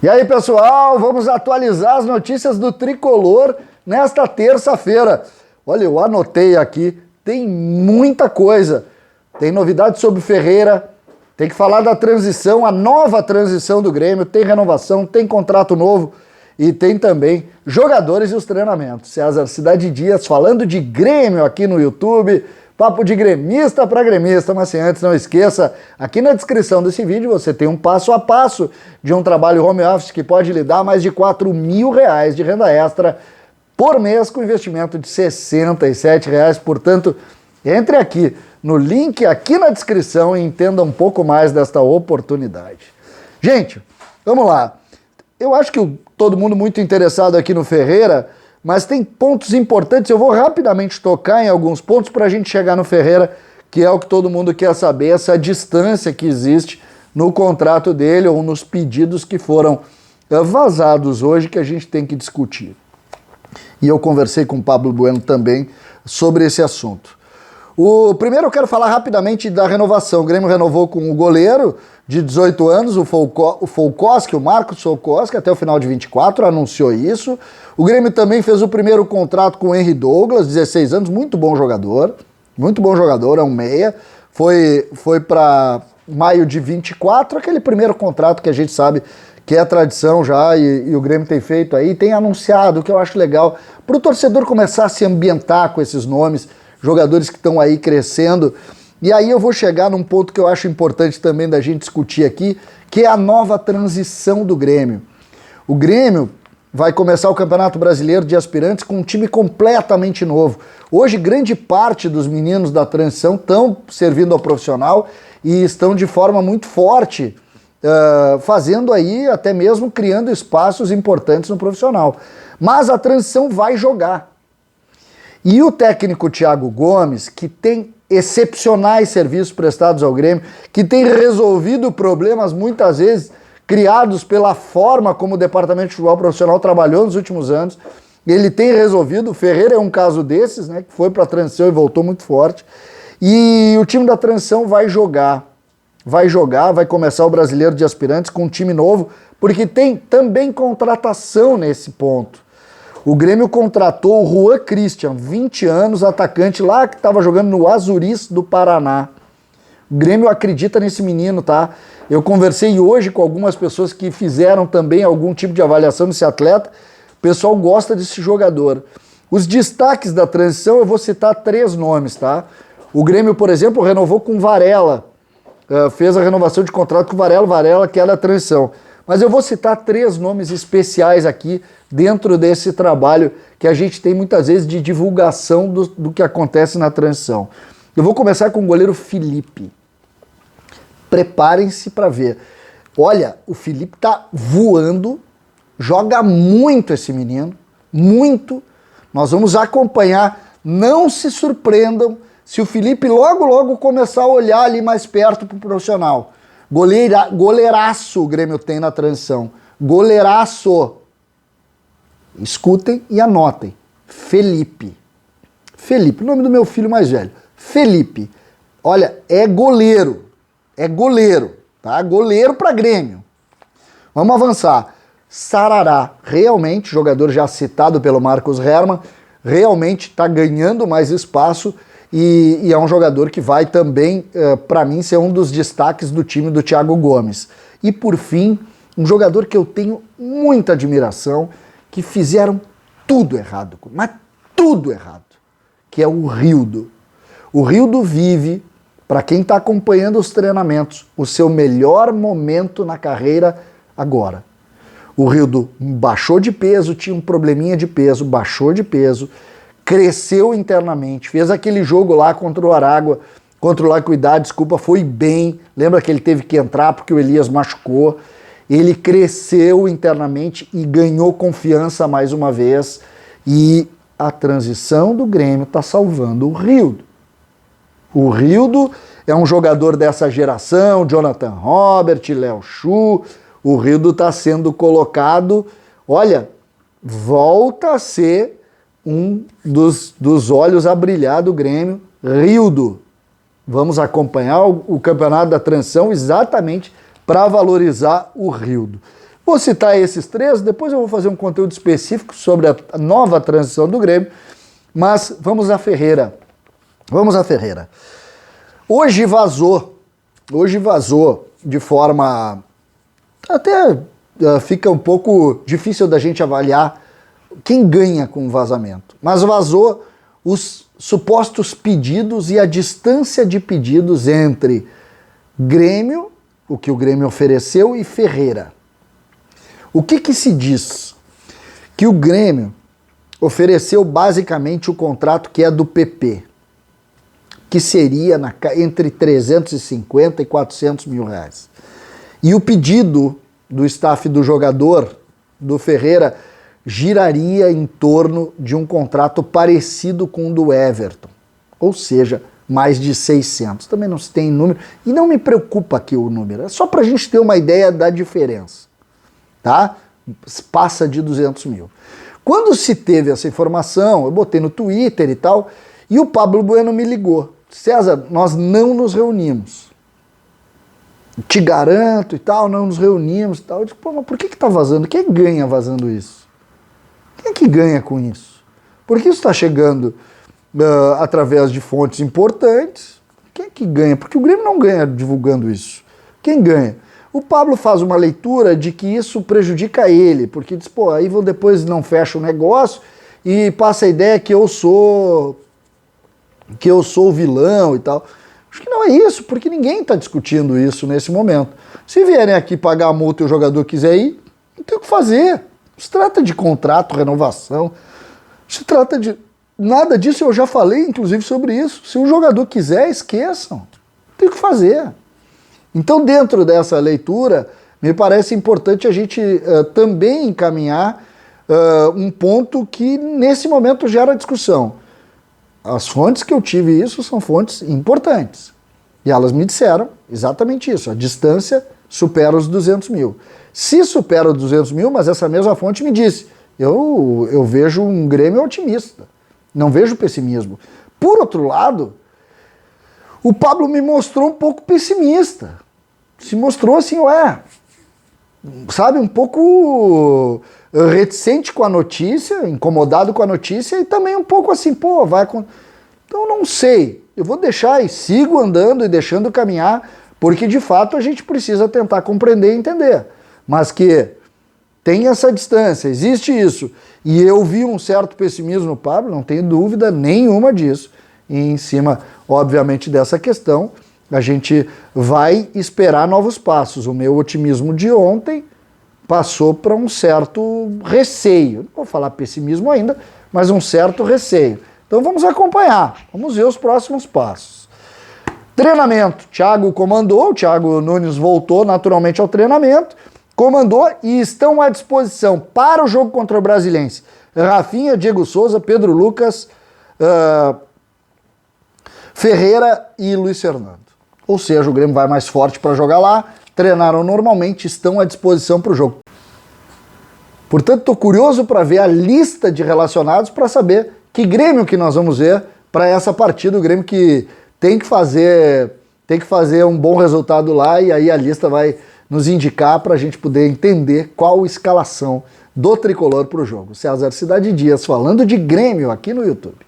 E aí, pessoal, vamos atualizar as notícias do Tricolor nesta terça-feira. Olha, eu anotei aqui, tem muita coisa. Tem novidades sobre o Ferreira, tem que falar da transição, a nova transição do Grêmio, tem renovação, tem contrato novo e tem também jogadores e os treinamentos. César Cidade Dias falando de Grêmio aqui no YouTube. Papo de gremista para gremista, mas sem antes não esqueça, aqui na descrição desse vídeo você tem um passo a passo de um trabalho home office que pode lhe dar mais de R$4.000 de renda extra por mês com investimento de R$67. Portanto, entre aqui no link aqui na descrição e entenda um pouco mais desta oportunidade. Gente, vamos lá. Eu acho que todo mundo muito interessado aqui no Ferreira, mas tem pontos importantes, eu vou rapidamente tocar em alguns pontos para a gente chegar no Ferreira, que é o que todo mundo quer saber, essa distância que existe no contrato dele ou nos pedidos que foram vazados hoje que a gente tem que discutir. E eu conversei com o Pablo Bueno também sobre esse assunto. Primeiro eu quero falar rapidamente da renovação. O Grêmio renovou com o goleiro de 18 anos, o Folkowski, o Marcos Folkowski, até o final de 24, anunciou isso. O Grêmio também fez o primeiro contrato com o Henry Douglas, 16 anos, muito bom jogador, é um meia. Foi para maio de 24, aquele primeiro contrato que a gente sabe que é a tradição já e o Grêmio tem feito aí, tem anunciado, o que eu acho legal, para o torcedor começar a se ambientar com esses nomes, jogadores que estão aí crescendo. E aí eu vou chegar num ponto que eu acho importante também da gente discutir aqui, que é a nova transição do Grêmio. O Grêmio vai começar o Campeonato Brasileiro de Aspirantes com um time completamente novo. Hoje, grande parte dos meninos da transição estão servindo ao profissional e estão de forma muito forte, fazendo aí, até mesmo criando espaços importantes no profissional. Mas a transição vai jogar. E o técnico Thiago Gomes, que tem excepcionais serviços prestados ao Grêmio, que tem resolvido problemas muitas vezes criados pela forma como o departamento de futebol profissional trabalhou nos últimos anos, ele tem resolvido. O Ferreira é um caso desses, né, que foi para a transição e voltou muito forte. E o time da transição vai começar o Brasileiro de Aspirantes com um time novo, porque tem também contratação nesse ponto. O Grêmio contratou o Juan Christian, 20 anos, atacante lá que estava jogando no Azuris do Paraná. O Grêmio acredita nesse menino, tá? Eu conversei hoje com algumas pessoas que fizeram também algum tipo de avaliação desse atleta. O pessoal gosta desse jogador. Os destaques da transição, eu vou citar 3 nomes, tá? O Grêmio, por exemplo, renovou com o Varela. Fez a renovação de contrato com o Varela que é da transição. Mas eu vou citar 3 nomes especiais aqui dentro desse trabalho que a gente tem muitas vezes de divulgação do que acontece na transição. Eu vou começar com o goleiro Felipe. Preparem-se para ver. Olha, o Felipe tá voando, joga muito esse menino, muito. Nós vamos acompanhar, não se surpreendam se o Felipe logo começar a olhar ali mais perto pro profissional. Goleiraço o Grêmio tem na transição. Goleiraço. Escutem e anotem. Felipe, nome do meu filho mais velho. Felipe. Olha, é goleiro, tá? Goleiro para Grêmio. Vamos avançar. Sarará, realmente, jogador já citado pelo Marcos Hermann, realmente está ganhando mais espaço e é um jogador que vai também, para mim, ser um dos destaques do time do Thiago Gomes. E por fim, um jogador que eu tenho muita admiração, que fizeram tudo errado, mas tudo errado, que é o Rildo. O Rildo vive, para quem está acompanhando os treinamentos, o seu melhor momento na carreira agora. O Rildo baixou de peso, tinha um probleminha de peso, baixou de peso, cresceu internamente, fez aquele jogo lá contra o Aragua, contra o Lacuidade, desculpa, foi bem. Lembra que ele teve que entrar porque o Elias machucou. Ele cresceu internamente e ganhou confiança mais uma vez. E a transição do Grêmio está salvando o Rildo. O Rildo é um jogador dessa geração, Jonathan Robert, Léo Chu. O Rildo está sendo colocado, olha, volta a ser um dos olhos a brilhar do Grêmio. Rildo. Vamos acompanhar o campeonato da transição exatamente para valorizar o Rildo. Vou citar esses três, depois eu vou fazer um conteúdo específico sobre a nova transição do Grêmio, mas vamos à Ferreira. Vamos à Ferreira. Hoje vazou de forma... Até fica um pouco difícil da gente avaliar quem ganha com o vazamento, mas vazou os supostos pedidos e a distância de pedidos entre Grêmio, o que o Grêmio ofereceu, e Ferreira. O que se diz? Que o Grêmio ofereceu basicamente o contrato que é do PP, que seria entre 350 e 400 mil reais. E o pedido do staff do jogador, do Ferreira, giraria em torno de um contrato parecido com o do Everton, ou seja, mais de 600. Também não se tem número, e não me preocupa aqui o número, é só para a gente ter uma ideia da diferença. Tá? Passa de 200 mil. Quando se teve essa informação, eu botei no Twitter e tal, e o Pablo Bueno me ligou. César, nós não nos reunimos. Te garanto e tal, não nos reunimos e tal. Eu disse, pô, mas por que tá vazando? Quem ganha vazando isso? Quem é que ganha com isso? Por que isso está chegando através de fontes importantes? Quem é que ganha? Porque o Grêmio não ganha divulgando isso. Quem ganha? O Pablo faz uma leitura de que isso prejudica ele, porque diz, pô, aí depois não fecha o negócio e passa a ideia que eu sou o vilão e tal. Acho que não é isso, porque ninguém está discutindo isso nesse momento. Se vierem aqui pagar a multa e o jogador quiser ir, não tem o que fazer. Se trata de contrato, renovação, se trata de... Nada disso, eu já falei, inclusive, sobre isso. Se o jogador quiser, esqueçam. Não tem o que fazer. Então, dentro dessa leitura, me parece importante a gente também encaminhar um ponto que, nesse momento, gera discussão. As fontes que eu tive isso são fontes importantes. E elas me disseram exatamente isso. A distância supera os 200 mil. Se supera os 200 mil, mas essa mesma fonte me disse, eu vejo um Grêmio otimista. Não vejo pessimismo. Por outro lado, o Pablo me mostrou um pouco pessimista. Se mostrou assim, sabe, um pouco reticente com a notícia, incomodado com a notícia e também um pouco assim, pô, Então não sei, eu vou deixar e sigo andando e deixando caminhar, porque de fato a gente precisa tentar compreender e entender. Mas que tem essa distância, existe isso. E eu vi um certo pessimismo no Pablo, não tenho dúvida nenhuma disso. E em cima, obviamente, dessa questão, a gente vai esperar novos passos. O meu otimismo de ontem passou para um certo receio. Não vou falar pessimismo ainda, mas um certo receio. Então vamos acompanhar, vamos ver os próximos passos. Treinamento, Thiago comandou, o Thiago Nunes voltou naturalmente ao treinamento, comandou e estão à disposição para o jogo contra o Brasiliense. Rafinha, Diego Souza, Pedro Lucas, Ferreira e Luiz Fernando. Ou seja, o Grêmio vai mais forte para jogar lá, treinaram normalmente, estão à disposição para o jogo. Portanto, estou curioso para ver a lista de relacionados para saber que Grêmio que nós vamos ver para essa partida. O Grêmio que tem que fazer um bom resultado lá e aí a lista vai nos indicar para a gente poder entender qual a escalação do Tricolor para o jogo. César Cidade Dias falando de Grêmio aqui no YouTube.